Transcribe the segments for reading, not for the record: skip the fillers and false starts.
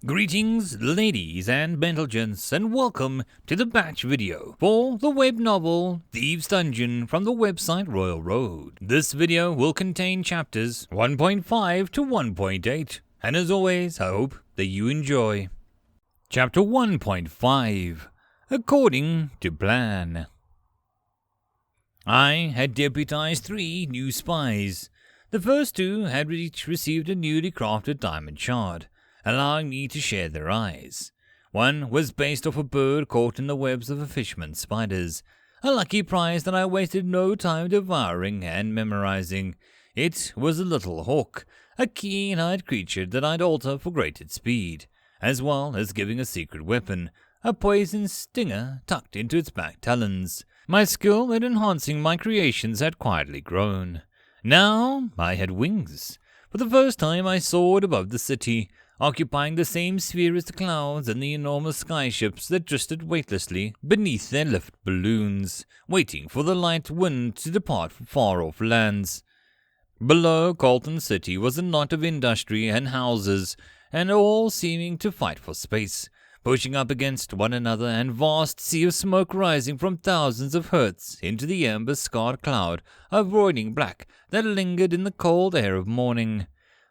Greetings, ladies and gentlemen, and welcome to the batch video for the web novel Thieves Dungeon from the website Royal Road. This video will contain chapters 1.5 to 1.8, and as always, I hope that you enjoy. Chapter 1.5, According to Plan. I had deputized 3 new spies. The first 2 had each received a newly crafted diamond shard, allowing me to share their eyes. One was based off a bird caught in the webs of a fisherman's spiders, a lucky prize that I wasted no time devouring and memorizing. It was a little hawk, a keen-eyed creature that I'd alter for greater speed, as well as giving a secret weapon, a poison stinger tucked into its back talons. My skill at enhancing my creations had quietly grown. Now I had wings. For the first time I soared above the city, occupying the same sphere as the clouds and the enormous skyships that drifted weightlessly beneath their lift balloons, waiting for the light wind to depart for far-off lands. Below Colton City was a knot of industry and houses, and all seeming to fight for space, pushing up against one another, and vast sea of smoke rising from thousands of hertz into the amber-scarred cloud of roiling black that lingered in the cold air of morning.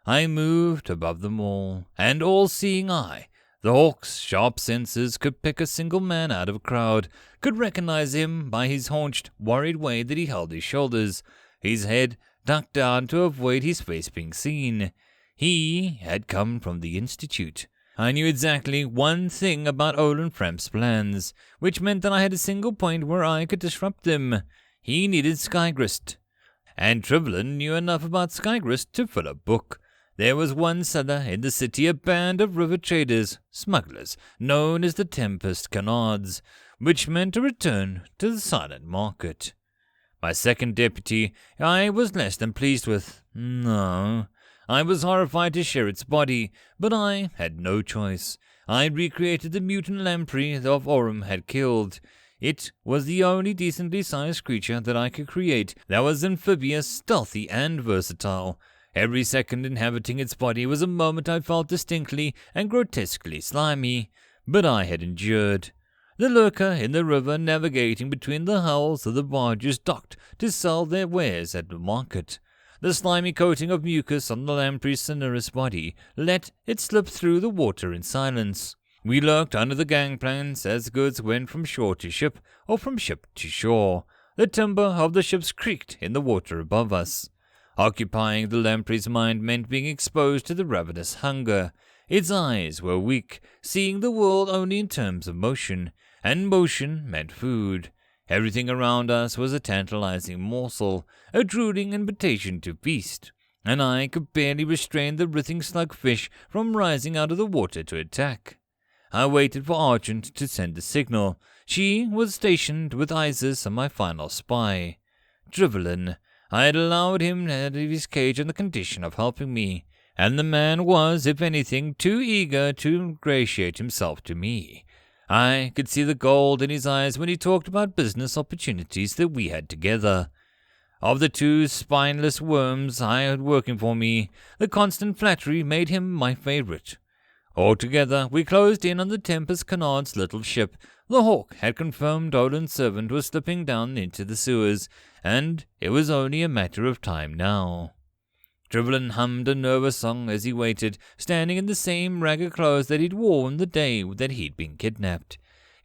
I moved above them all, and all-seeing eye, the hawk's sharp senses, could pick a single man out of a crowd, could recognize him by his haunched, worried way that he held his shoulders, his head ducked down to avoid his face being seen. He had come from the Institute. I knew exactly one thing about Olin Fremp's plans, which meant that I had a single point where I could disrupt them. He needed Skygrist, and Trivelin knew enough about Skygrist to fill a book. There was one cellar in the city, a band of river traders, smugglers, known as the Tempest Canards, which meant a return to the silent market. My second deputy I was less than pleased with. No, I was horrified to share its body, but I had no choice. I recreated the mutant lamprey of Orem had killed. It was the only decently sized creature that I could create that was amphibious, stealthy, and versatile. Every second inhabiting its body was a moment I felt distinctly and grotesquely slimy, but I had endured. The lurker in the river, navigating between the hulls of the barges docked to sell their wares at the market. The slimy coating of mucus on the lamprey's sonorous body let it slip through the water in silence. We lurked under the gangplanks as goods went from shore to ship or from ship to shore. The timber of the ships creaked in the water above us. Occupying the lamprey's mind meant being exposed to the ravenous hunger. Its eyes were weak, seeing the world only in terms of motion, and motion meant food. Everything around us was a tantalizing morsel, a drooling invitation to feast, and I could barely restrain the writhing slugfish from rising out of the water to attack. I waited for Argent to send the signal. She was stationed with Isis and my final spy, Trivelin. I had allowed him out of his cage on the condition of helping me, and the man was, if anything, too eager to ingratiate himself to me. I could see the gold in his eyes when he talked about business opportunities that we had together. Of the 2 spineless worms I had working for me, the constant flattery made him my favorite. Altogether, we closed in on the Tempest Canard's little ship. The hawk had confirmed Olin's servant was slipping down into the sewers, and it was only a matter of time now. Trivelin hummed a nervous song as he waited, standing in the same ragged clothes that he'd worn the day that he'd been kidnapped.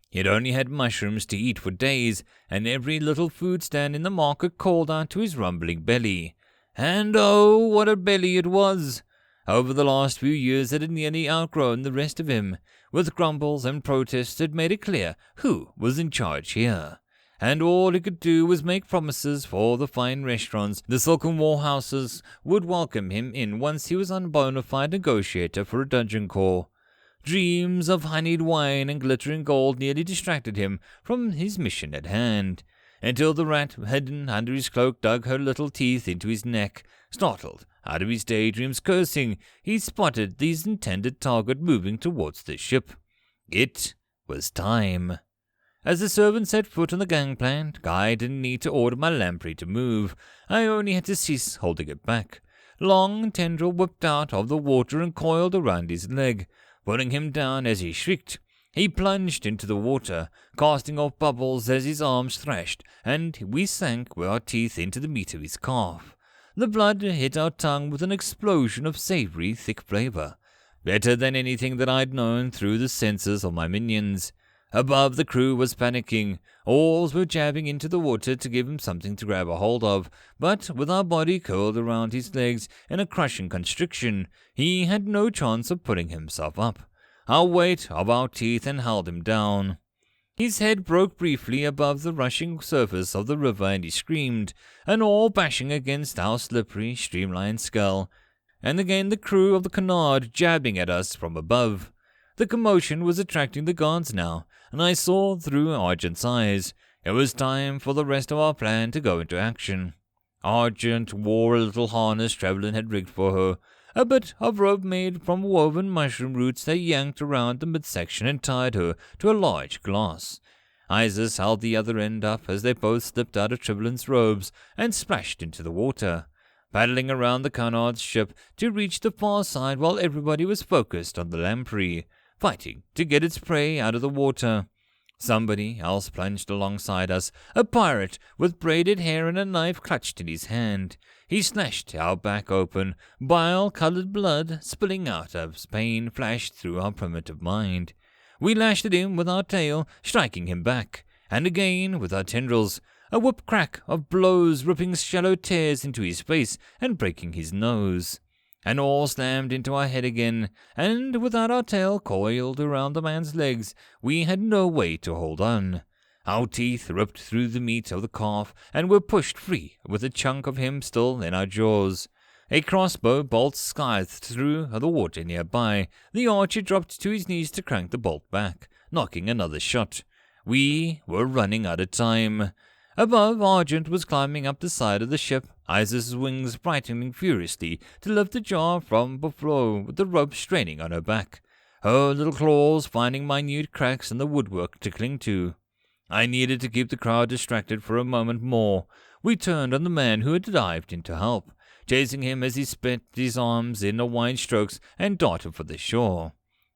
He'd only had mushrooms to eat for days, and every little food stand in the market called out to his rumbling belly. And oh, what a belly it was! Over the last few years it had nearly outgrown the rest of him. With grumbles and protests it made it clear who was in charge here. And all he could do was make promises for the fine restaurants. The silken warehouses would welcome him in once he was a bona fide negotiator for a dungeon call. Dreams of honeyed wine and glittering gold nearly distracted him from his mission at hand, until the rat hidden under his cloak dug her little teeth into his neck. Startled out of his daydreams, cursing, he spotted his intended target moving towards the ship. It was time. As the servant set foot on the gangplank, I didn't need to order my lamprey to move. I only had to cease holding it back. Long tendril whipped out of the water and coiled around his leg. pulling him down as he shrieked. He plunged into the water, casting off bubbles as his arms thrashed, and we sank with our teeth into the meat of his calf. The blood hit our tongue with an explosion of savory, thick flavor, better than anything that I'd known through the senses of my minions. Above, the crew was panicking. Oars were jabbing into the water to give him something to grab a hold of, but with our body curled around his legs in a crushing constriction, he had no chance of pulling himself up. Our weight of our teeth held him down. His head broke briefly above the rushing surface of the river, and he screamed, an oar bashing against our slippery, streamlined skull, and again the crew of the canard jabbing at us from above. The commotion was attracting the guards now, and I saw through Argent's eyes. It was time for the rest of our plan to go into action. Argent wore a little harness Trevelyan had rigged for her, a bit of rope made from woven mushroom roots they yanked around the midsection and tied her to a large glass. Isis held the other end up as they both slipped out of Trevelyan's robes and splashed into the water, paddling around the Canard's ship to reach the far side while everybody was focused on the lamprey, fighting to get its prey out of the water. Somebody else plunged alongside us, a pirate with braided hair and a knife clutched in his hand. He slashed our back open, bile-colored blood spilling out as pain flashed through our primitive mind. We lashed at him with our tail, striking him back, and again with our tendrils, a whip-crack of blows ripping shallow tears into his face and breaking his nose. An oar slammed into our head again, and without our tail coiled around the man's legs, we had no way to hold on. Our teeth ripped through the meat of the calf, and were pushed free with a chunk of him still in our jaws. A crossbow bolt scythed through the water nearby. The archer dropped to his knees to crank the bolt back, knocking another shot. We were running out of time. Above, Argent was climbing up the side of the ship, Isis's wings brightening furiously to lift the jar from below with the rope straining on her back, her little claws finding minute cracks in the woodwork to cling to. I needed to keep the crowd distracted for a moment more. We turned on the man who had dived in to help, chasing him as he spent his arms in wide strokes and darted for the shore.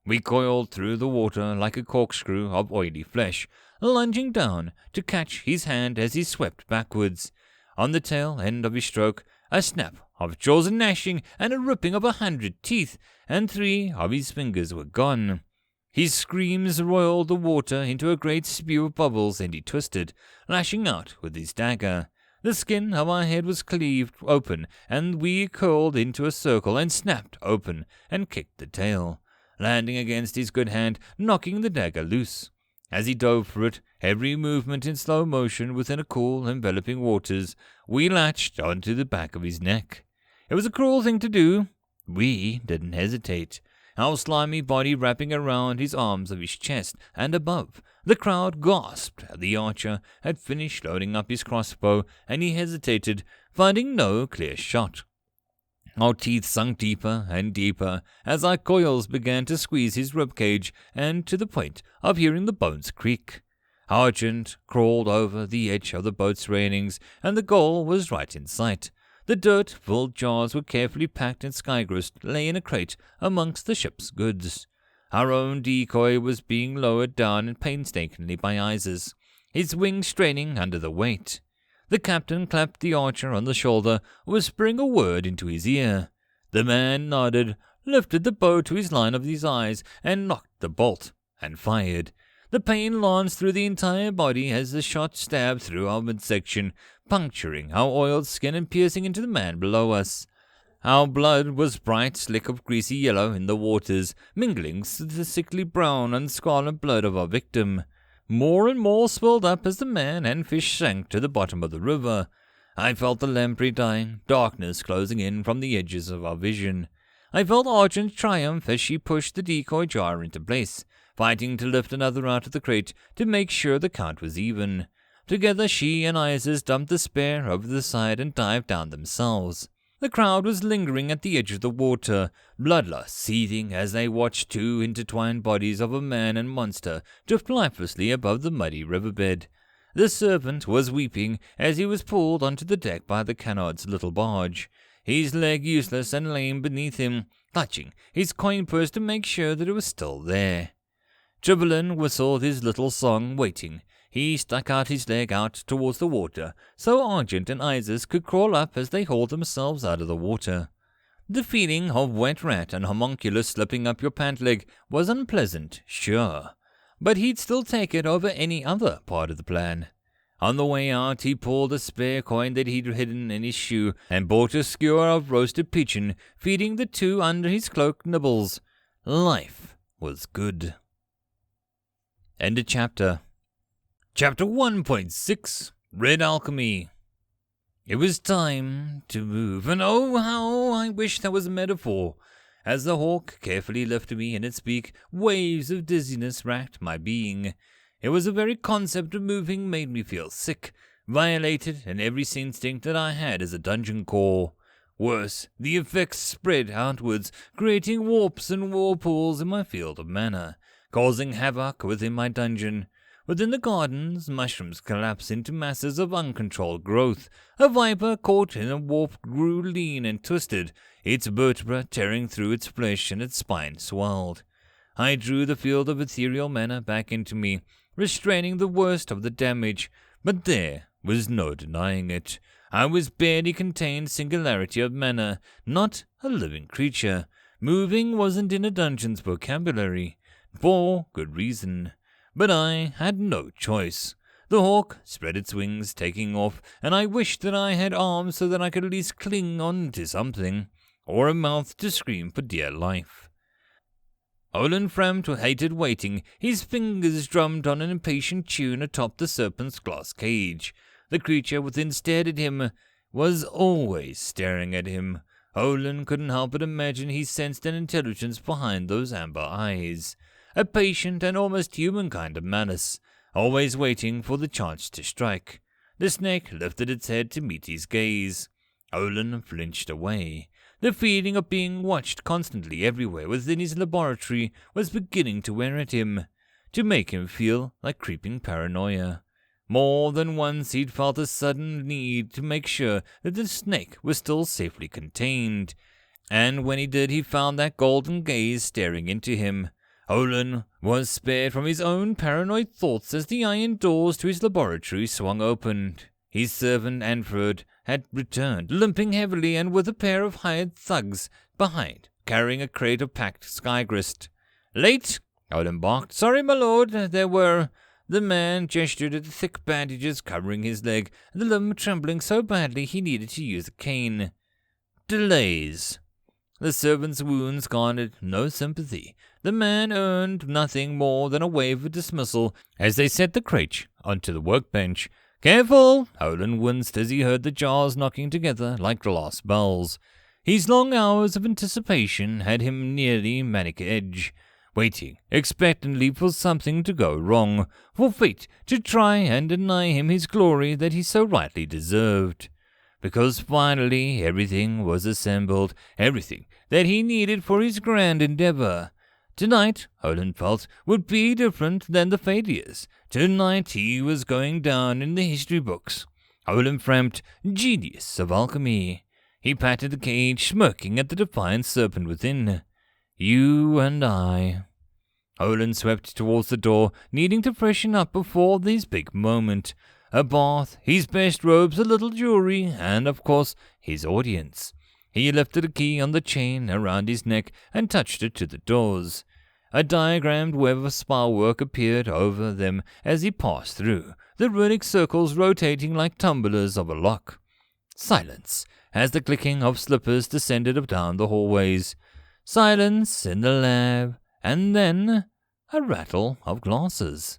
We coiled through the water like a corkscrew of oily flesh, lunging down to catch his hand as he swept backwards. On the tail end of his stroke, a snap of jaws and gnashing and a ripping of 100 teeth, and 3 of his fingers were gone. His screams roiled the water into a great spew of bubbles, and he twisted, lashing out with his dagger. The skin of our head was cleaved open, and we curled into a circle and snapped open and kicked the tail, landing against his good hand, knocking the dagger loose. As he dove for it, every movement in slow motion within a cool, enveloping waters, we latched onto the back of his neck. It was a cruel thing to do. We didn't hesitate, our slimy body wrapping around his arms of his chest and above. The crowd gasped. The archer had finished loading up his crossbow, and he hesitated, finding no clear shot. Our teeth sunk deeper and deeper as our coils began to squeeze his ribcage, and to the point of hearing the bones creak. Argent crawled over the edge of the boat's railings, and the goal was right in sight. The dirt-filled jars were carefully packed, and Skygrist lay in a crate amongst the ship's goods. Our own decoy was being lowered down painstakingly by Isis, his wings straining under the weight. The captain clapped the archer on the shoulder, whispering a word into his ear. The man nodded, lifted the bow to his line of his eyes, and knocked the bolt, and fired. The pain lanced through the entire body as the shot stabbed through our midsection, puncturing our oiled skin and piercing into the man below us. Our blood was bright slick of greasy yellow in the waters, mingling with the sickly brown and scarlet blood of our victim. More and more swelled up as the man and fish sank to the bottom of the river. I felt the lamprey dying, darkness closing in from the edges of our vision. I felt Argent's triumph as she pushed the decoy jar into place, fighting to lift another out of the crate to make sure the count was even. Together she and Isis dumped the spare over the side and dived down themselves. The crowd was lingering at the edge of the water, bloodlust seething as they watched 2 intertwined bodies of a man and monster drift lifelessly above the muddy riverbed. The servant was weeping as he was pulled onto the deck by the Canard's little barge. his leg useless and lame beneath him, clutching his coin purse to make sure that it was still there. Trivelin whistled his little song, waiting. He stuck out his leg out towards the water, so Argent and Isis could crawl up as they hauled themselves out of the water. The feeling of wet rat and homunculus slipping up your pant leg was unpleasant, sure, but he'd still take it over any other part of the plan. On the way out, he pulled a spare coin that he'd hidden in his shoe and bought a skewer of roasted pigeon, feeding the two under his cloak nibbles. Life was good. End of chapter. Chapter 1.6 Red Alchemy. It was time to move, and oh, how I wish that was a metaphor. As the hawk carefully lifted me in its beak, waves of dizziness racked my being. It was the very concept of moving made me feel sick, violated in every instinct that I had as a dungeon core. Worse, the effects spread outwards, creating warps and whirlpools in my field of mana, causing havoc within my dungeon. Within the gardens, mushrooms collapsed into masses of uncontrolled growth. A viper caught in a warp grew lean and twisted, its vertebra tearing through its flesh and its spine swelled. I drew the field of ethereal mana back into me, restraining the worst of the damage, but there was no denying it. I was barely contained singularity of mana, not a living creature. Moving wasn't in a dungeon's vocabulary, for good reason. But I had no choice. The hawk spread its wings, taking off, and I wished that I had arms so that I could at least cling on to something, or a mouth to scream for dear life. Olin Framt hated waiting. His fingers drummed on an impatient tune atop the serpent's glass cage. The creature within stared at him, was always staring at him. Olin couldn't help but imagine he sensed an intelligence behind those amber eyes. A patient and almost human kind of malice, always waiting for the chance to strike. The snake lifted its head to meet his gaze. Olin flinched away. The feeling of being watched constantly everywhere within his laboratory was beginning to wear at him, to make him feel like creeping paranoia. More than once he'd felt a sudden need to make sure that the snake was still safely contained, and when he did he found that golden gaze staring into him. Olin was spared from his own paranoid thoughts as the iron doors to his laboratory swung open. His servant Anfred had returned, limping heavily and with a pair of hired thugs behind, carrying a crate of packed skygrist. "Late?" Olin barked. "Sorry, my lord, there were—" The man gestured at the thick bandages covering his leg, the limb trembling so badly he needed to use a cane. "Delays." The servant's wounds garnered no sympathy. The man earned nothing more than a wave of dismissal as they set the crate onto the workbench. "Careful!" Olin winced as he heard the jars knocking together like glass bells. His long hours of anticipation had him nearly manic edge, waiting expectantly for something to go wrong, for fate to try and deny him his glory that he so rightly deserved. Because finally everything was assembled, everything that he needed for his grand endeavor. Tonight, Olin felt, would be different than the failures. Tonight he was going down in the history books. Olin Framt, genius of alchemy. He patted the cage, smirking at the defiant serpent within. "You and I." Olin swept towards the door, needing to freshen up before his big moment. A bath, his best robes, a little jewelry, and, of course, his audience. He lifted a key on the chain around his neck and touched it to the doors. A diagrammed web of spilework appeared over them as he passed through, the runic circles rotating like tumblers of a lock. Silence as the clicking of slippers descended down the hallways. Silence in the lab, and then a rattle of glasses.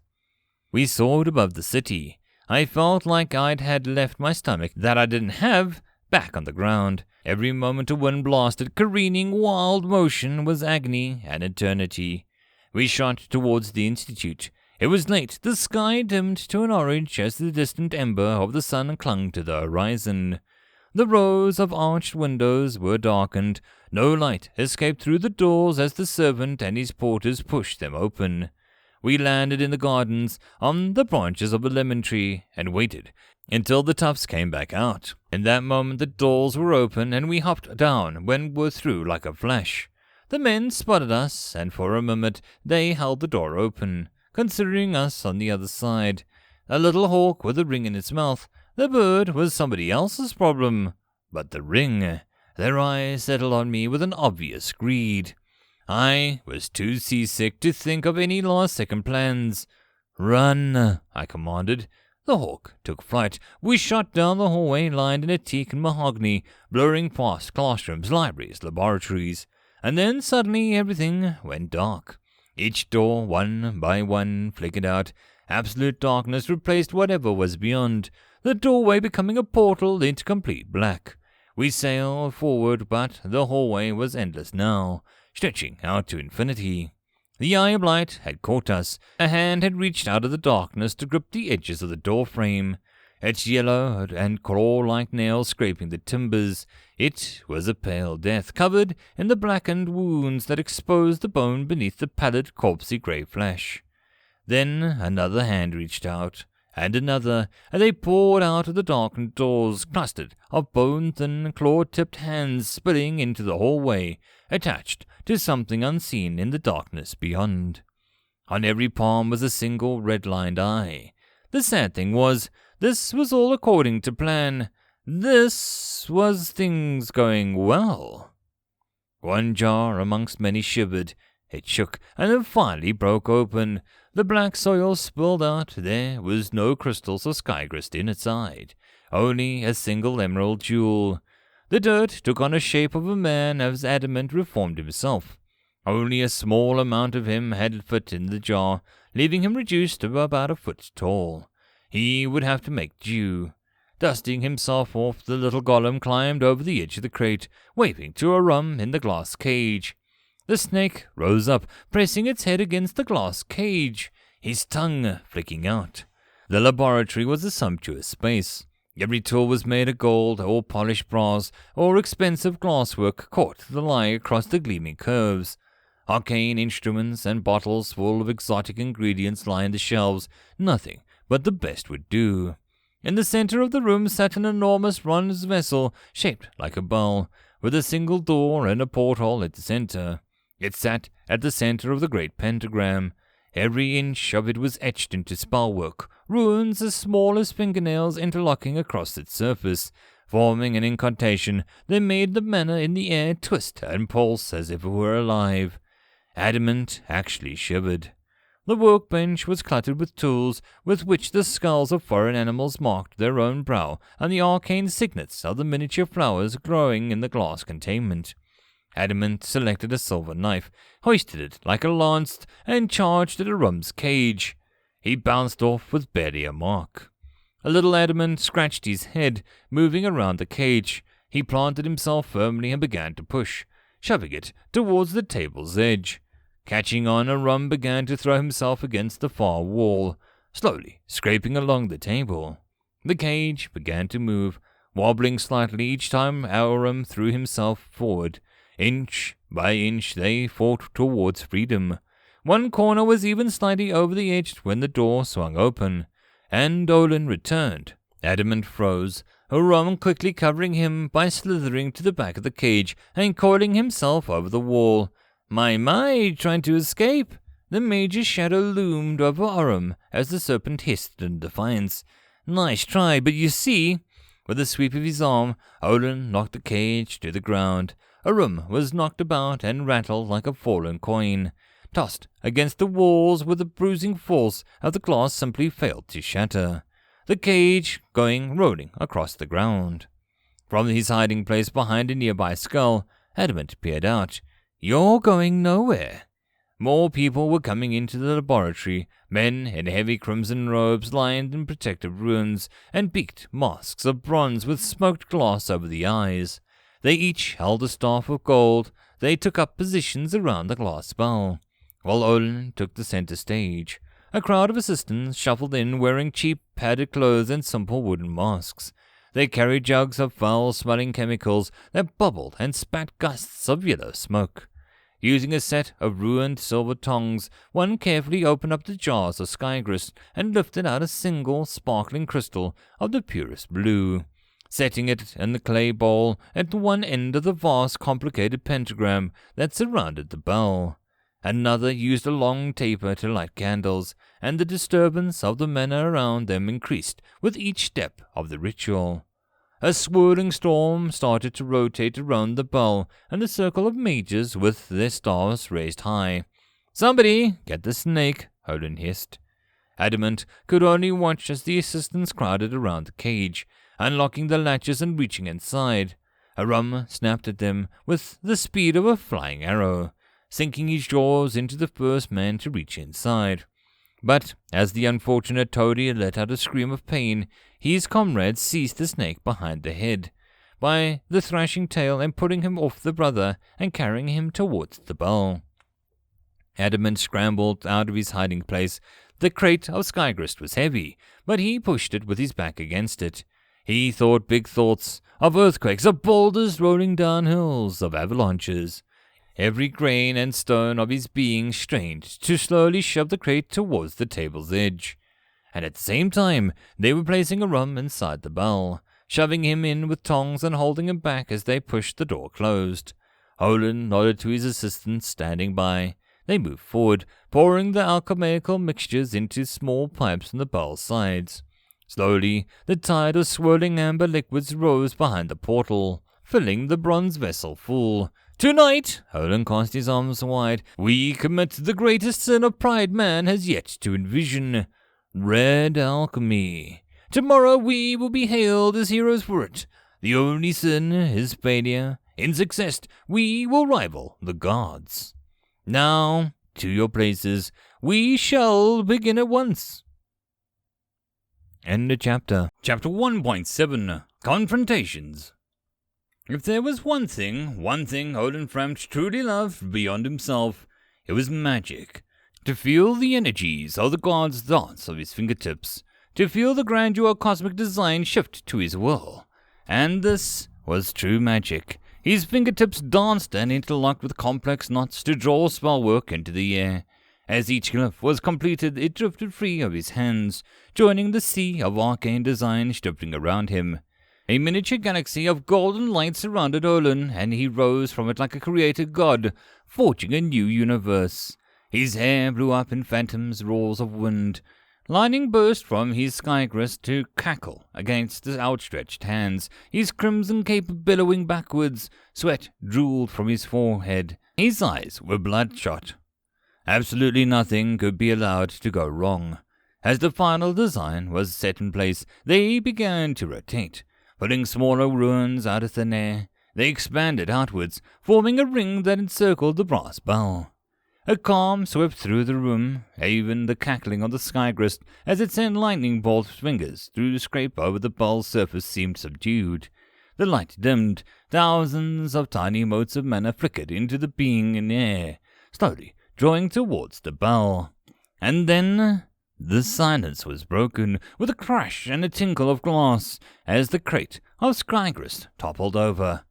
We soared above the city. I felt like I'd had left my stomach that I didn't have back on the ground. Every moment a wind-blasted, careening, wild motion was agony and eternity. We shot towards the Institute. It was late. The sky dimmed to an orange as the distant ember of the sun clung to the horizon. The rows of arched windows were darkened. No light escaped through the doors as the servant and his porters pushed them open. We landed in the gardens on the branches of a lemon tree and waited until the tufts came back out. In that moment the doors were open and we hopped down when we were through like a flash. The men spotted us, and for a moment they held the door open, considering us on the other side. A little hawk with a ring in its mouth. The bird was somebody else's problem. But the ring, their eyes settled on me with an obvious greed. I was too seasick to think of any last-second plans. "Run," I commanded. The hawk took flight. We shot down the hallway lined in a teak and mahogany, blurring past classrooms, libraries, laboratories. And then suddenly everything went dark. Each door, one by one, flickered out. Absolute darkness replaced whatever was beyond, the doorway becoming a portal into complete black. We sailed forward, but the hallway was endless now, stretching out to infinity. The eye of light had caught us. A hand had reached out of the darkness to grip the edges of the doorframe, its yellow and claw-like nails scraping the timbers. It was a pale death, covered in the blackened wounds that exposed the bone beneath the pallid, corpsey grey flesh. Then another hand reached out, and another, and they poured out of the darkened doors, clustered of bone-thin, claw-tipped hands spilling into the hallway, attached to something unseen in the darkness beyond. On every palm was a single red-lined eye. The sad thing was, this was all according to plan. This was things going well. One jar amongst many shivered. It shook, and then finally broke open. The black soil spilled out. There was no crystals or sky crystal inside, only a single emerald jewel. The dirt took on the shape of a man as Adamant reformed himself. Only a small amount of him had fit in the jar, leaving him reduced to about a foot tall. He would have to make do. Dusting himself off, the little golem climbed over the edge of the crate, waving to a rum in the glass cage. The snake rose up, pressing its head against the glass cage, his tongue flicking out. The laboratory was a sumptuous space. Every tool was made of gold, or polished brass, or expensive glasswork caught the lie across the gleaming curves. Arcane instruments and bottles full of exotic ingredients lined the shelves. Nothing but the best would do. In the center of the room sat an enormous bronze vessel shaped like a bowl, with a single door and a porthole at the center. It sat at the center of the great pentagram. Every inch of it was etched into spellwork, runes as small as fingernails interlocking across its surface, forming an incantation that made the mana in the air twist and pulse as if it were alive. Adamant actually shivered. The workbench was cluttered with tools with which the skulls of foreign animals marked their own brow and the arcane signets of the miniature flowers growing in the glass containment. Adamant selected a silver knife, hoisted it like a lance, and charged at a rum's cage. He bounced off with barely a mark. A little Adamant scratched his head, moving around the cage. He planted himself firmly and began to push, shoving it towards the table's edge. Catching on, a rum began to throw himself against the far wall, slowly scraping along the table. The cage began to move, wobbling slightly each time Aurum threw himself forward. Inch by inch they fought towards freedom. One corner was even slightly over the edge when the door swung open, and Olin returned. Adamant froze, Aurum quickly covering him by slithering to the back of the cage and coiling himself over the wall. My, trying to escape? The major's shadow loomed over Aurum as the serpent hissed in defiance. Nice try, but you see... With a sweep of his arm, Olin knocked the cage to the ground. Aurum was knocked about and rattled like a fallen coin. Tossed against the walls with the bruising force of the glass simply failed to shatter. The cage going rolling across the ground. From his hiding place behind a nearby skull, Adamant peered out. You're going nowhere. More people were coming into the laboratory, men in heavy crimson robes lined in protective runes, and beaked masks of bronze with smoked glass over the eyes. They each held a staff of gold. They took up positions around the glass bowl, while Olin took the center stage. A crowd of assistants shuffled in wearing cheap padded clothes and simple wooden masks. They carried jugs of foul-smelling chemicals that bubbled and spat gusts of yellow smoke. Using a set of ruined silver tongs, one carefully opened up the jars of skygrist and lifted out a single sparkling crystal of the purest blue, setting it in the clay bowl at one end of the vast complicated pentagram that surrounded the bell. Another used a long taper to light candles, and the disturbance of the men around them increased with each step of the ritual. A swirling storm started to rotate around the bell and the circle of mages with their staffs raised high. "Somebody, get the snake," Olin hissed. Adamant could only watch as the assistants crowded around the cage, unlocking the latches and reaching inside. Arum snapped at them with the speed of a flying arrow, sinking his jaws into the first man to reach inside. But as the unfortunate toady let out a scream of pain, his comrades seized the snake behind the head, by the thrashing tail, and putting him off the brother and carrying him towards the bell. Adamant scrambled out of his hiding place. The crate of skygrist was heavy, but he pushed it with his back against it. He thought big thoughts of earthquakes, of boulders rolling down hills, of avalanches. Every grain and stone of his being strained to slowly shove the crate towards the table's edge. And at the same time, they were placing Arum inside the bell, shoving him in with tongs and holding him back as they pushed the door closed. Olin nodded to his assistants standing by. They moved forward, pouring the alchemical mixtures into small pipes on the bell's sides. Slowly, the tide of swirling amber liquids rose behind the portal, filling the bronze vessel full. "Tonight," Olin cast his arms wide, "we commit the greatest sin of pride man has yet to envision. Red alchemy. Tomorrow we will be hailed as heroes for it. The only sin is failure. In success, we will rival the gods. Now, to your places. We shall begin at once." End of chapter. Chapter 1.7 Confrontations. If there was one thing Olin Frampt truly loved beyond himself, it was magic. To feel the energies of the gods' thoughts of his fingertips, to feel the grandeur of cosmic design shift to his will. And this was true magic. His fingertips danced and interlocked with complex knots to draw spellwork into the air. As each glyph was completed, it drifted free of his hands, joining the sea of arcane designs drifting around him. A miniature galaxy of golden light surrounded Olin, and he rose from it like a created god, forging a new universe. His hair blew up in phantoms, roars of wind. Lightning burst from his skygrist to cackle against the outstretched hands, his crimson cape billowing backwards. Sweat drooled from his forehead. His eyes were bloodshot. Absolutely nothing could be allowed to go wrong. As the final design was set in place, they began to rotate, pulling smaller ruins out of thin air. They expanded outwards, forming a ring that encircled the brass bell. A calm swept through the room, even the cackling of the skygrist as it sent lightning bolt fingers through the scrape over the bell's surface seemed subdued. The light dimmed. Thousands of tiny motes of mana flickered into the being in the air, slowly drawing towards the bell. And then the silence was broken with a crash and a tinkle of glass as the crate of skygrist toppled over.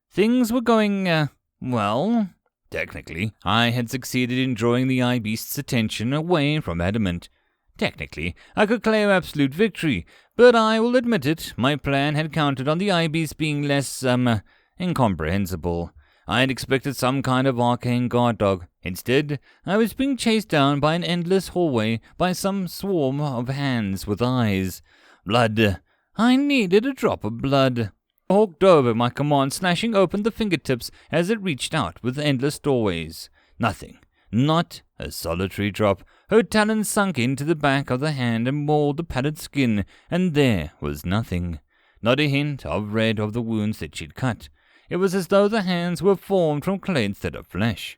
Things were going, well. Technically, I had succeeded in drawing the eye beast's attention away from Adamant. Technically, I could claim absolute victory, but I will admit it, my plan had counted on the eye beast being less, incomprehensible. I had expected some kind of arcane guard dog. Instead, I was being chased down by an endless hallway by some swarm of hands with eyes. Blood. I needed a drop of blood. Hawked over my command, slashing open the fingertips as it reached out with endless doorways. Nothing. Not a solitary drop. Her talons sunk into the back of the hand and mauled the padded skin, and there was nothing. Not a hint of red of the wounds that she'd cut. It was as though the hands were formed from clay instead of flesh.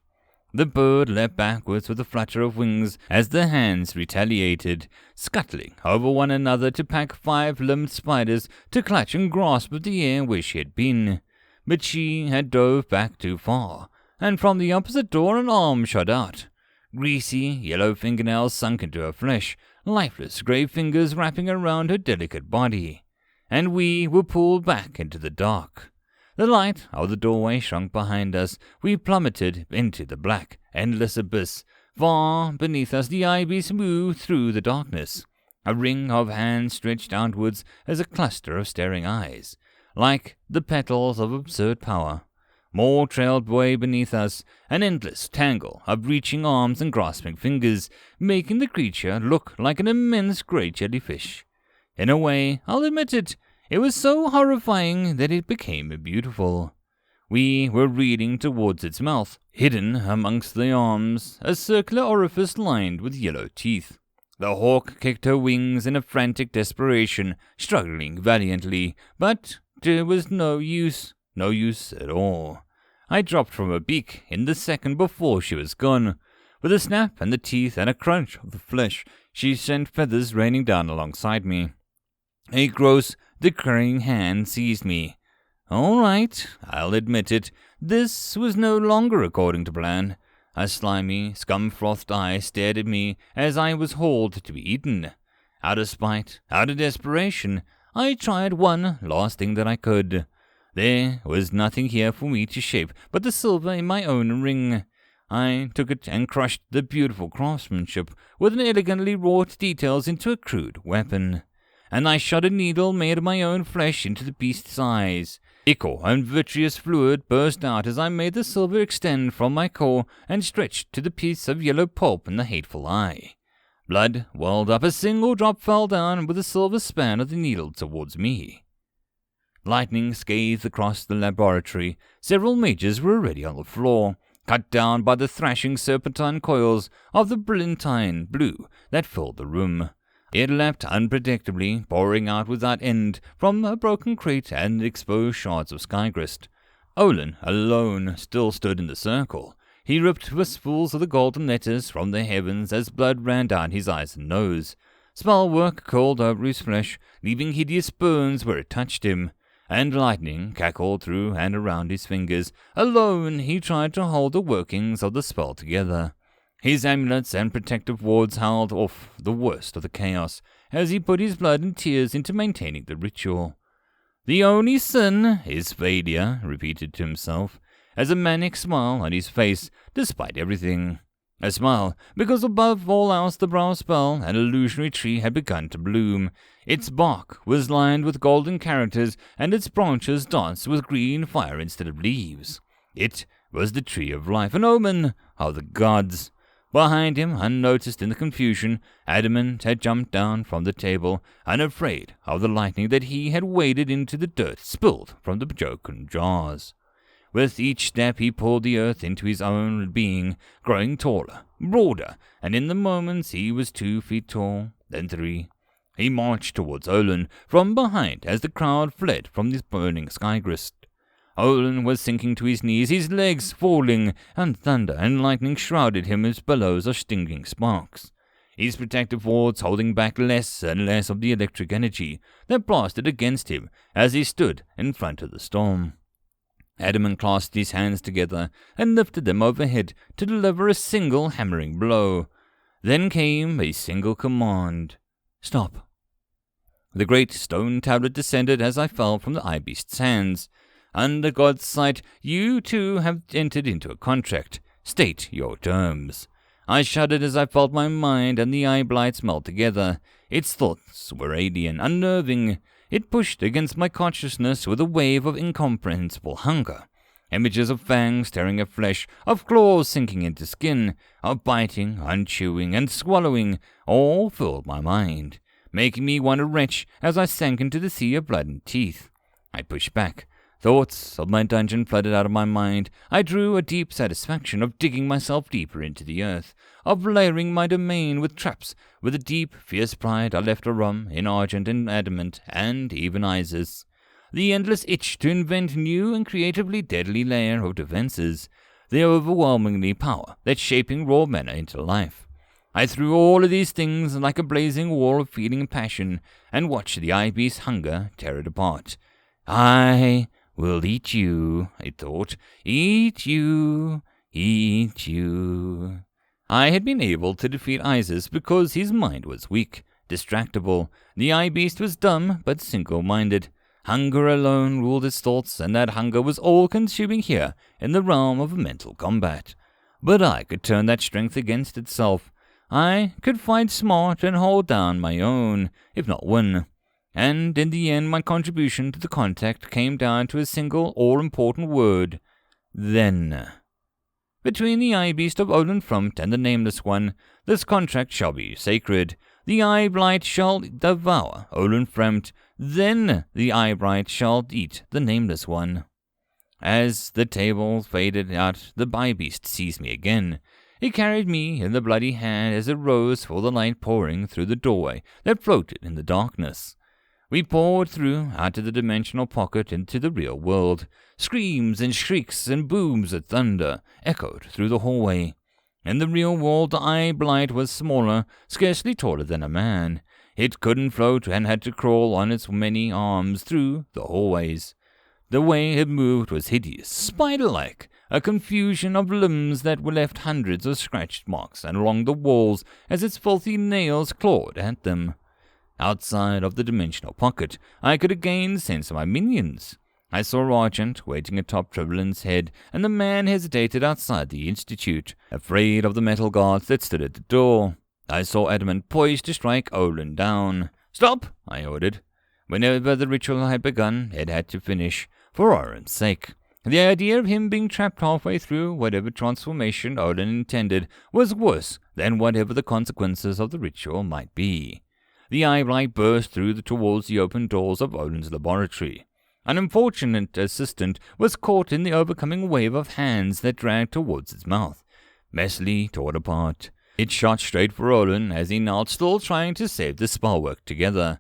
The bird leapt backwards with a flutter of wings as the hands retaliated, scuttling over one another to pack 5-limbed spiders to clutch and grasp at the air where she had been. But she had dove back too far, and from the opposite door an arm shot out. Greasy, yellow fingernails sunk into her flesh, lifeless grey fingers wrapping around her delicate body. And we were pulled back into the dark. The light of the doorway shrunk behind us. We plummeted into the black, endless abyss. Far beneath us, the eye beast moved through the darkness. A ring of hands stretched outwards as a cluster of staring eyes, like the petals of absurd power. More trailed way beneath us, an endless tangle of reaching arms and grasping fingers, making the creature look like an immense great jellyfish. In a way, I'll admit it, it was so horrifying that it became beautiful. We were reading towards its mouth, hidden amongst the arms, a circular orifice lined with yellow teeth. The hawk kicked her wings in a frantic desperation, struggling valiantly, but there was no use at all. I dropped from her beak in the second before she was gone. With a snap and the teeth and a crunch of the flesh, she sent feathers raining down alongside me. A gross, decaying hand seized me. All right, I'll admit it, this was no longer according to plan. A slimy, scum-frothed eye stared at me as I was hauled to be eaten. Out of spite, out of desperation, I tried one last thing that I could. There was nothing here for me to shape but the silver in my own ring. I took it and crushed the beautiful craftsmanship with an elegantly wrought details into a crude weapon. And I shot a needle made of my own flesh into the beast's eyes. Ichor and vitreous fluid burst out as I made the silver extend from my core and stretched to the piece of yellow pulp in the hateful eye. Blood welled up, a single drop fell down with the silver span of the needle towards me. Lightning scathed across the laboratory. Several mages were already on the floor, cut down by the thrashing serpentine coils of the brilliantine blue that filled the room. It leapt unpredictably, pouring out without end from a broken crate and exposed shards of skygrist. Olin alone still stood in the circle. He ripped wistfuls of the golden letters from the heavens as blood ran down his eyes and nose. Spellwork curled over his flesh, leaving hideous burns where it touched him, and lightning cackled through and around his fingers. Alone he tried to hold the workings of the spell together. His amulets and protective wards held off the worst of the chaos, as he put his blood and tears into maintaining the ritual. The only sin is failure, repeated to himself, as a manic smile on his face, despite everything. A smile, because above all else the brow spell, an illusionary tree, had begun to bloom. Its bark was lined with golden characters, and its branches danced with green fire instead of leaves. It was the tree of life, an omen of the gods. Behind him, unnoticed in the confusion, Adamant had jumped down from the table, unafraid of the lightning that he had waded into the dirt spilled from the broken jars. With each step he pulled the earth into his own being, growing taller, broader, and in the moments he was 2 feet tall, then 3. He marched towards Olin from behind as the crowd fled from the burning skygrist. Olin was sinking to his knees, his legs falling, and thunder and lightning shrouded him as billows of stinging sparks. His protective wards holding back less and less of the electric energy that blasted against him as he stood in front of the storm. Adamant clasped his hands together and lifted them overhead to deliver a single hammering blow. Then came a single command. Stop. The great stone tablet descended as I fell from the eye beast's hands. Under God's sight, you two have entered into a contract. State your terms. I shuddered as I felt my mind and the eye blights melt together. Its thoughts were alien, unnerving. It pushed against my consciousness with a wave of incomprehensible hunger. Images of fangs tearing at flesh, of claws sinking into skin, of biting, unchewing, and swallowing, all filled my mind, making me want to retch as I sank into the sea of blood and teeth. I pushed back. Thoughts of my dungeon flooded out of my mind. I drew a deep satisfaction of digging myself deeper into the earth, of layering my domain with traps. With a deep, fierce pride I left a rum in argent and adamant, and even Isis. The endless itch to invent new and creatively deadly layer of defenses, the overwhelmingly power that's shaping raw matter into life. I threw all of these things like a blazing wall of feeling and passion, and watched the eye beast's hunger tear it apart. I will eat you, I thought. Eat you, eat you. I had been able to defeat Isis because his mind was weak, distractible. The eye beast was dumb but single-minded. Hunger alone ruled his thoughts, and that hunger was all-consuming here in the realm of mental combat. But I could turn that strength against itself. I could fight smart and hold down my own, if not win. And in the end, my contribution to the contact came down to a single all-important word: then. Between the eye-beast of Olin Frumt and the Nameless One, this contract shall be sacred. The eye-blight shall devour Olin Frumt, then the eye-blight shall eat the Nameless One. As the table faded out, the eye-beast seized me again. It carried me in the bloody hand as it rose for the light pouring through the doorway that floated in the darkness. We poured through out of the dimensional pocket into the real world. Screams and shrieks and booms of thunder echoed through the hallway. In the real world, the eye-blight was smaller, scarcely taller than a man. It couldn't float and had to crawl on its many arms through the hallways. The way it moved was hideous, spider-like, a confusion of limbs that were left hundreds of scratch marks along the walls as its filthy nails clawed at them. Outside of the dimensional pocket, I could again sense my minions. I saw Argent waiting atop Trevelyan's head, and the man hesitated outside the Institute, afraid of the metal guards that stood at the door. I saw Adamant poised to strike Olin down. "Stop!" I ordered. Whenever the ritual had begun, it had to finish, for Oren's sake. The idea of him being trapped halfway through whatever transformation Olin intended was worse than whatever the consequences of the ritual might be. The eye-blight burst towards the open doors of Olin's laboratory. An unfortunate assistant was caught in the overcoming wave of hands that dragged towards its mouth, messily torn apart. It shot straight for Olin as he knelt, still trying to save the spellwork together.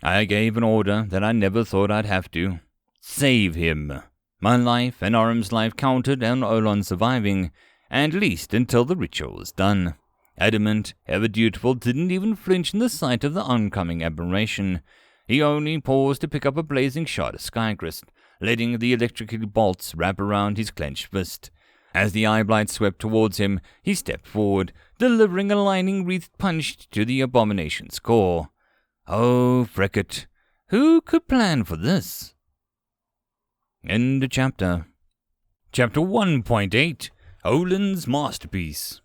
I gave an order that I never thought I'd have to. Save him. My life and Orem's life counted on Olin surviving, at least until the ritual was done. Adamant, ever dutiful, didn't even flinch in the sight of the oncoming aberration. He only paused to pick up a blazing shot of Skygrist, letting the electrical bolts wrap around his clenched fist. As the eye-blight swept towards him, he stepped forward, delivering a lightning-wreathed punch to the abomination's core. Oh, frick! Who could plan for this? End of chapter. Chapter 1.8 Olin's Masterpiece.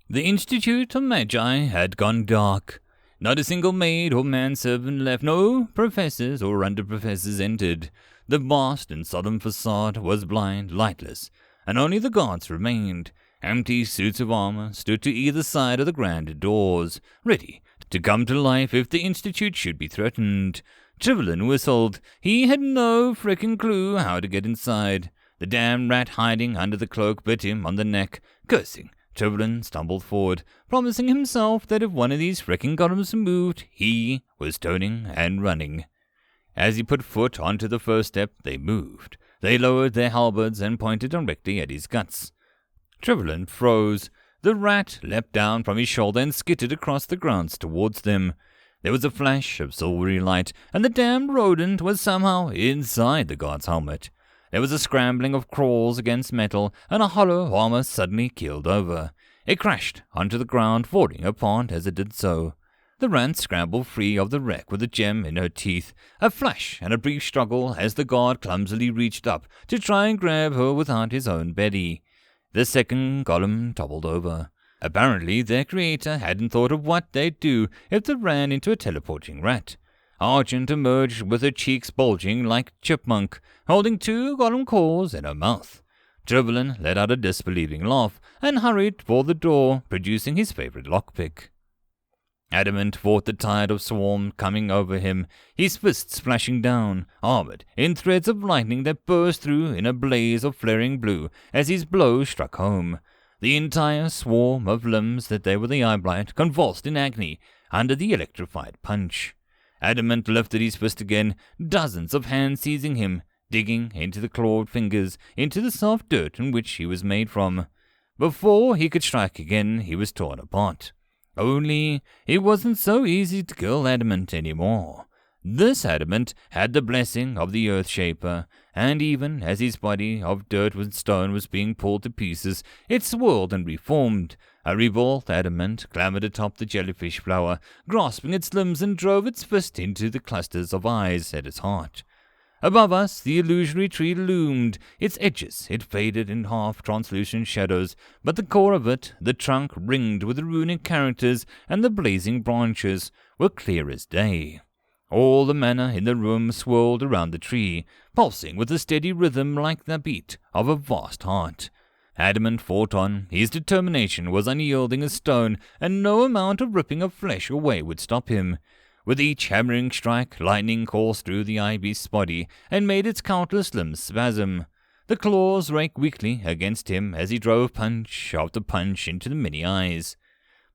The Institute of Magi had gone dark. Not a single maid or manservant left. No professors or under-professors entered. The vast and solemn facade was blind, lightless, and only the guards remained. Empty suits of armor stood to either side of the grand doors, ready to come to life if the Institute should be threatened. Trevelyan whistled. He had no frickin' clue how to get inside. The damn rat hiding under the cloak bit him on the neck, cursing. Trevelyan stumbled forward, promising himself that if one of these frickin' golems moved, he was turning and running. As he put foot onto the first step, they moved. They lowered their halberds and pointed directly at his guts. Trevelyan froze. The rat leapt down from his shoulder and skittered across the grounds towards them. There was a flash of silvery light, and the damned rodent was somehow inside the guard's helmet. There was a scrambling of claws against metal, and a hollow armor suddenly keeled over. It crashed onto the ground, falling apart as it did so. The rat scrambled free of the wreck with a gem in her teeth. A flash and a brief struggle as the guard clumsily reached up to try and grab her without his own Betty. The second golem toppled over. Apparently, their creator hadn't thought of what they'd do if they ran into a teleporting rat. Argent emerged with her cheeks bulging like a chipmunk, holding 2 golem claws in her mouth. Trevelyan let out a disbelieving laugh and hurried for the door, producing his favorite lockpick. Adamant fought the tide of swarm coming over him, his fists flashing down, armored in threads of lightning that burst through in a blaze of flaring blue as his blow struck home. The entire swarm of limbs that they were the eye-blight convulsed in agony under the electrified punch. Adamant lifted his fist again, dozens of hands seizing him, digging into the clawed fingers, into the soft dirt in which he was made from. Before he could strike again, he was torn apart. Only it wasn't so easy to kill Adamant anymore. This Adamant had the blessing of the Earth-Shaper, and even as his body of dirt and stone was being pulled to pieces, it swirled and reformed. A revolved Adamant clambered atop the jellyfish flower, grasping its limbs and drove its fist into the clusters of eyes at its heart. Above us, the illusory tree loomed. Its edges had faded in half-translucent shadows, but the core of it, the trunk ringed with the runic characters and the blazing branches, were clear as day. All the mana in the room swirled around the tree, pulsing with a steady rhythm like the beat of a vast heart. Adamant fought on. His determination was unyielding as stone, and no amount of ripping of flesh away would stop him. With each hammering strike, lightning coursed through the eye-beast's body and made its countless limbs spasm. The claws raked weakly against him as he drove punch after punch into the many eyes.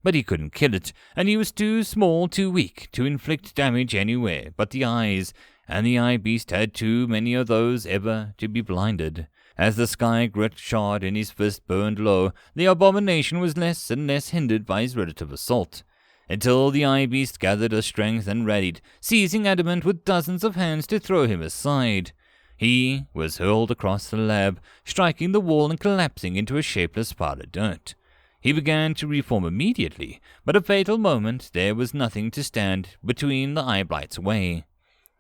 But he couldn't kill it, and he was too small, too weak to inflict damage anywhere but the eyes, and the eye-beast had too many of those ever to be blinded. As the sky grit shard in his fist burned low, the abomination was less and less hindered by his relative assault, until the eye-beast gathered her strength and rallied, seizing Adamant with dozens of hands to throw him aside. He was hurled across the lab, striking the wall and collapsing into a shapeless pile of dirt. He began to reform immediately, but at a fatal moment there was nothing to stand between the eye-blight's way.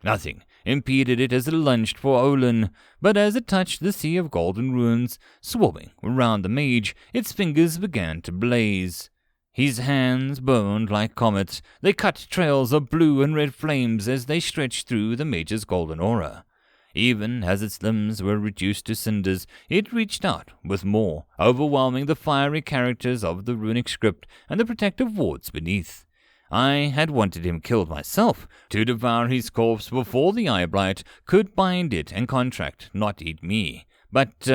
Nothing impeded it as it lunged for Olin, but as it touched the sea of golden runes swarming around the mage, its fingers began to blaze. His hands burned like comets. They cut trails of blue and red flames as they stretched through the mage's golden aura. Even as its limbs were reduced to cinders, it reached out with more, overwhelming the fiery characters of the runic script and the protective wards beneath. I had wanted him killed myself, to devour his corpse before the eye-blight could bind it and contract, not eat me. But,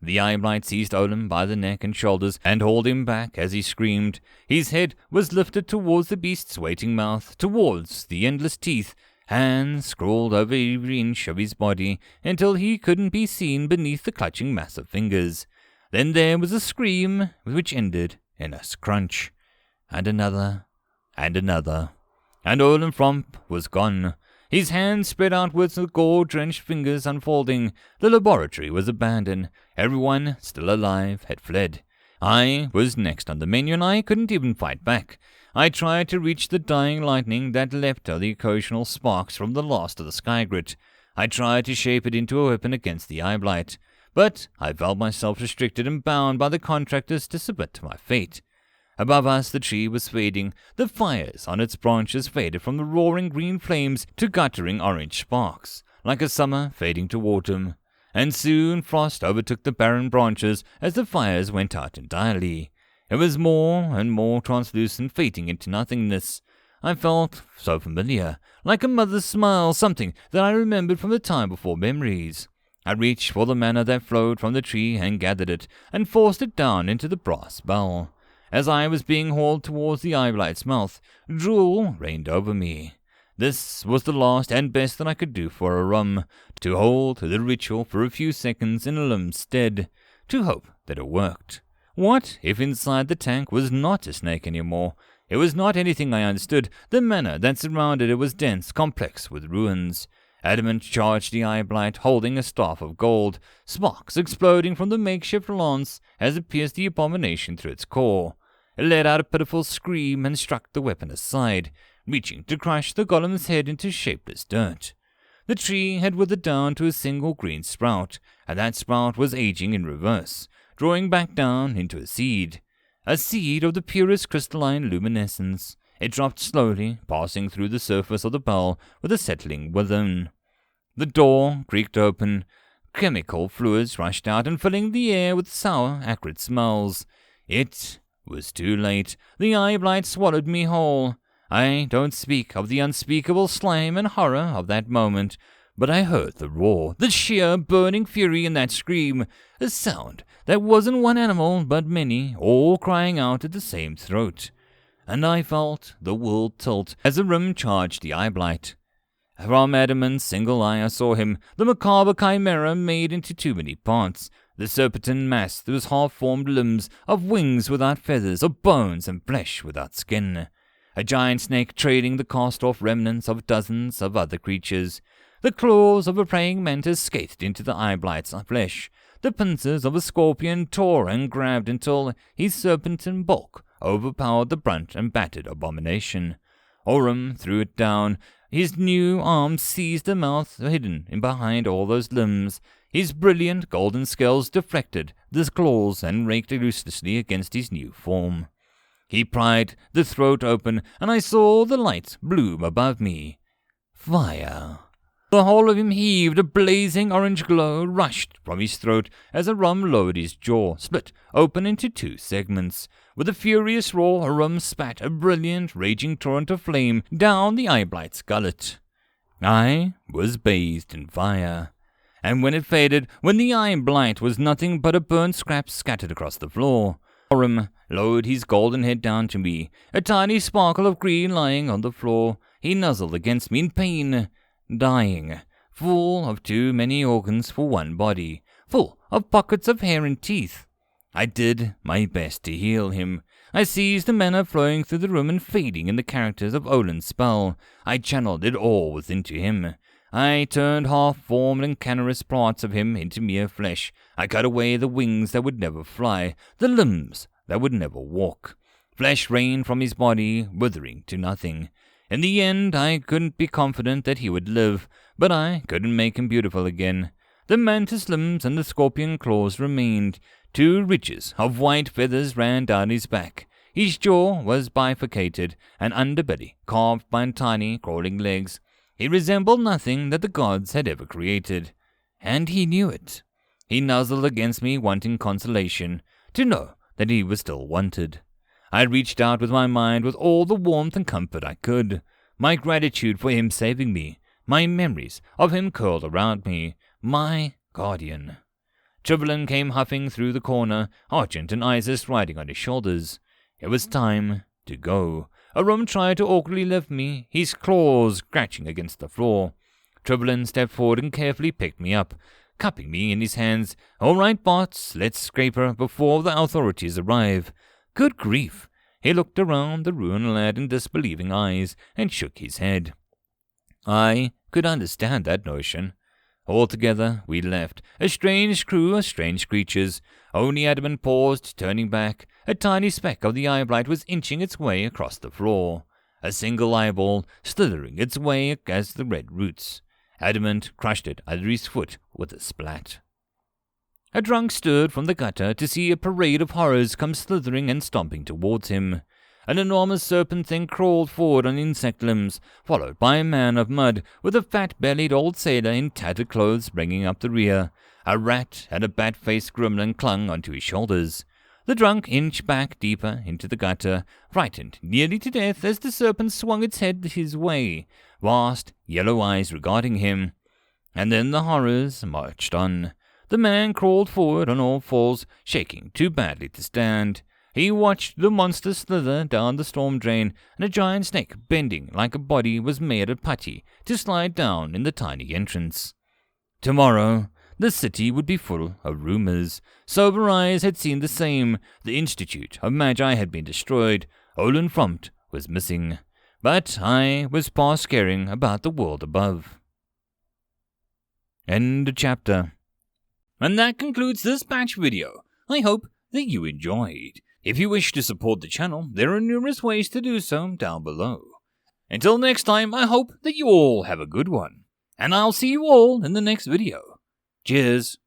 the eye-blight seized Olin by the neck and shoulders and hauled him back as he screamed. His head was lifted towards the beast's waiting mouth, towards the endless teeth. Hands scrawled over every inch of his body until he couldn't be seen beneath the clutching mass of fingers. Then there was a scream which ended in a scrunch, and another, and another, and Olin Fromp was gone. His hands spread outwards with gore-drenched fingers unfolding. The laboratory was abandoned. Everyone still alive had fled. I was next on the menu and I couldn't even fight back. I tried to reach the dying lightning that leapt the occasional sparks from the last of the sky grit. I tried to shape it into a weapon against the eye-blight, but I felt myself restricted and bound by the contractors to submit to my fate. Above us the tree was fading. The fires on its branches faded from the roaring green flames to guttering orange sparks, like a summer fading to autumn. And soon frost overtook the barren branches as the fires went out entirely. It was more and more translucent, fading into nothingness. I felt so familiar, like a mother's smile, something that I remembered from the time before memories. I reached for the mana that flowed from the tree and gathered it, and forced it down into the brass bell. As I was being hauled towards the eye-blight's mouth, drool rained over me. This was the last and best that I could do for a rum, to hold the ritual for a few seconds in Olim's stead, to hope that it worked. What if inside the tank was not a snake anymore? It was not anything I understood. The manner that surrounded it was dense, complex with ruins. Adamant charged the eye-blight, holding a staff of gold, sparks exploding from the makeshift lance as it pierced the abomination through its core. It let out a pitiful scream and struck the weapon aside, reaching to crush the golem's head into shapeless dirt. The tree had withered down to a single green sprout, and that sprout was aging in reverse, drawing back down into a seed of the purest crystalline luminescence. It dropped slowly, passing through the surface of the bell with a settling within. The door creaked open. Chemical fluids rushed out and filling the air with sour, acrid smells. It was too late. The eye-blight swallowed me whole. I don't speak of the unspeakable slime and horror of that moment, but I heard the roar, the sheer burning fury in that scream, a sound that wasn't one animal but many, all crying out at the same throat. And I felt the world tilt as the rim charged the eye-blight. From Adamant's single eye I saw him, the macabre chimera made into too many parts, the serpentine mass whose half-formed limbs, of wings without feathers, of bones and flesh without skin. A giant snake trailing the cast-off remnants of dozens of other creatures. The claws of a praying mantis scathed into the eye-blight's flesh. The pincers of a scorpion tore and grabbed until his serpentine bulk overpowered the brunt and battered abomination. Orim threw it down. His new arm seized the mouth hidden in behind all those limbs. His brilliant golden scales deflected the claws and raked ruthlessly against his new form. He pried the throat open, and I saw the light bloom above me. Fire. The whole of him heaved, a blazing orange glow rushed from his throat as Arum lowered his jaw, split open into two segments. With a furious roar, Arum spat a brilliant, raging torrent of flame down the eye-blight's gullet. I was bathed in fire, and when it faded, when the eye-blight was nothing but a burnt scrap scattered across the floor, Arum lowered his golden head down to me, a tiny sparkle of green lying on the floor. He nuzzled against me in pain, dying, full of too many organs for one body, full of pockets of hair and teeth. I did my best to heal him. I seized the mana flowing through the room and fading in the characters of Olin's spell. I channeled it all within to him. I turned half-formed and cancerous parts of him into mere flesh. I cut away the wings that would never fly, the limbs that would never walk. Flesh rained from his body, withering to nothing. In the end, I couldn't be confident that he would live, but I couldn't make him beautiful again. The mantis limbs and the scorpion claws remained. 2 ridges of white feathers ran down his back. His jaw was bifurcated, an underbelly carved by tiny, crawling legs. He resembled nothing that the gods had ever created, and he knew it. He nuzzled against me, wanting consolation, to know that he was still wanted. I reached out with my mind with all the warmth and comfort I could. My gratitude for him saving me, my memories of him curled around me, my guardian. Trivelin came huffing through the corner, Argent and Isis riding on his shoulders. It was time to go. Arum tried to awkwardly lift me, his claws scratching against the floor. Trivelin stepped forward and carefully picked me up, cupping me in his hands. "All right, bots, let's scrape her before the authorities arrive." Good grief! He looked around the ruined lad in disbelieving eyes and shook his head. I could understand that notion. Altogether, we left, a strange crew of strange creatures. Only Adamant paused, turning back. A tiny speck of the eyeblight was inching its way across the floor, a single eyeball slithering its way as the red roots. Adamant crushed it under his foot with a splat. A drunk stirred from the gutter to see a parade of horrors come slithering and stomping towards him. An enormous serpent thing crawled forward on insect limbs, followed by a man of mud with a fat-bellied old sailor in tattered clothes bringing up the rear. A rat and a bat-faced gremlin clung onto his shoulders. The drunk inched back deeper into the gutter, frightened nearly to death as the serpent swung its head his way, vast yellow eyes regarding him. And then the horrors marched on. The man crawled forward on all fours, shaking too badly to stand. He watched the monster slither down the storm drain, and a giant snake, bending like a body, was made of putty to slide down in the tiny entrance. Tomorrow, the city would be full of rumors. Sober eyes had seen the same. The Institute of Magi had been destroyed. Olin Frompt was missing. But I was past caring about the world above. End of chapter. And that concludes this batch video. I hope that you enjoyed. If you wish to support the channel, there are numerous ways to do so down below. Until next time, I hope that you all have a good one. And I'll see you all in the next video. Cheers.